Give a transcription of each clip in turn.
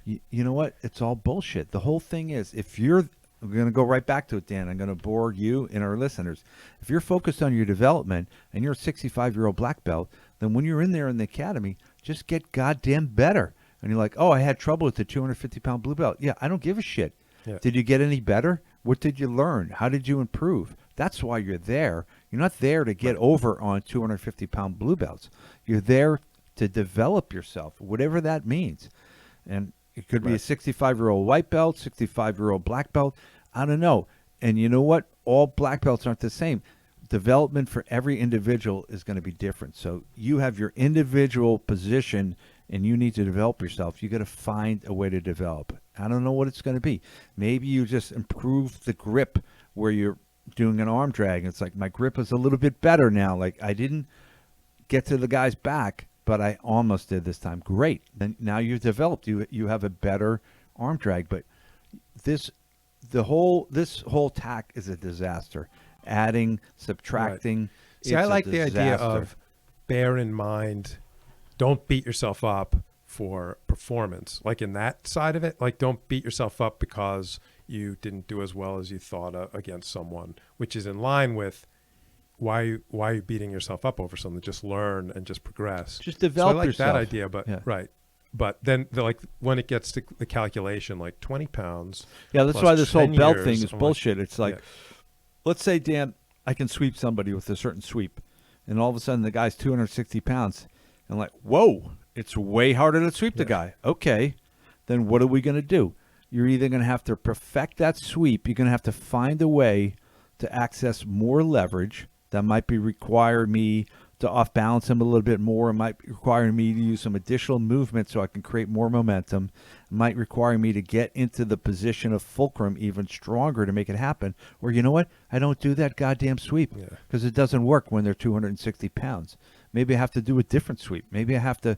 You know what? It's all bullshit. The whole thing is, if you're, I'm going to go right back to it, Dan. I'm going to bore you and our listeners. If you're focused on your development and you're a 65-year-old black belt, then when you're in there in the academy, just get goddamn better. And you're like, oh, I had trouble with the 250-pound blue belt. Yeah, I don't give a shit. Yeah. Did you get any better? What did you learn? How did you improve? That's why you're there. You're not there to get over on 250-pound blue belts. You're there to develop yourself, whatever that means. And it could be a 65-year-old white belt, 65-year-old black belt. I don't know. And you know what? All black belts aren't the same. Development for every individual is going to be different. So you have your individual position and you need to develop yourself. You got to find a way to develop. I don't know what it's going to be. Maybe you just improve the grip where you're doing an arm drag. It's like my grip is a little bit better now. Like I didn't get to the guy's back, but I almost did this time. Great. Then now you've developed. You have a better arm drag. But this whole tack is a disaster. Adding, subtracting. See, I like the idea of bear in mind, don't beat yourself up for performance. Like in that side of it, like don't beat yourself up because you didn't do as well as you thought against someone, which is in line with why are you beating yourself up over something? Just learn and just progress. Just develop so I like yourself. that idea, but right. But then like when it gets to the calculation, like 20 pounds. Yeah, that's why this whole belt years, thing is I'm bullshit. It's like, let's say, Dan, I can sweep somebody with a certain sweep, and all of a sudden the guy's 260 pounds. And like, whoa, it's way harder to sweep the guy. Okay, then what are we going to do? You're either going to have to perfect that sweep. You're going to have to find a way to access more leverage. That might be require me to off balance him a little bit more. It might require me to use some additional movement so I can create more momentum. It might require me to get into the position of fulcrum even stronger to make it happen. Or you know what? I don't do that goddamn sweep because it doesn't work when they're 260 pounds. Maybe I have to do a different sweep. Maybe I have to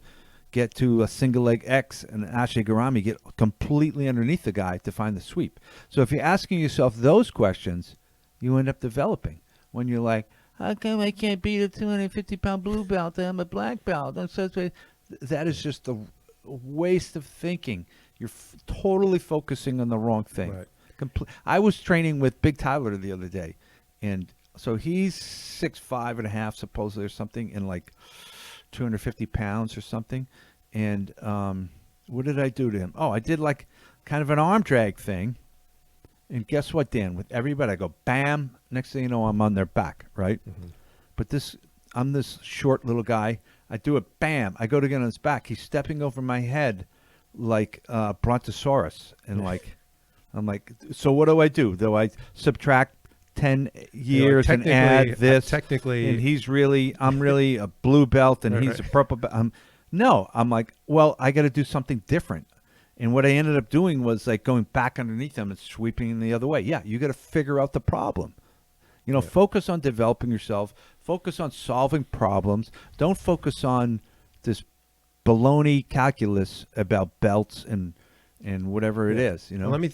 get to a single leg X and Ashe Garami, get completely underneath the guy to find the sweep. So if you're asking yourself those questions, you end up developing. When you're like, how come I can't beat a 250-pound blue belt? I'm a black belt. That is just a waste of thinking. You're totally focusing on the wrong thing. Right. I was training with Big Tyler the other day, and so he's 6'5.5", supposedly, or something, and like 250 pounds or something. And what did I do to him? Oh, I did like kind of an arm drag thing. And guess what, Dan? With everybody, I go, bam. Next thing you know, I'm on their back, right? Mm-hmm. But I'm this short little guy. I do it, bam. I go to get on his back. He's stepping over my head like Brontosaurus. And like, I'm like, so what do? Do I subtract 10 years and add this? Technically. And I'm really a blue belt and he's a purple belt. No, I'm like, well, I got to do something different. And what I ended up doing was like going back underneath him and sweeping the other way. Yeah, you got to figure out the problem. Focus on developing yourself. Focus on solving problems. Don't focus on this baloney calculus about belts and whatever it is. Let me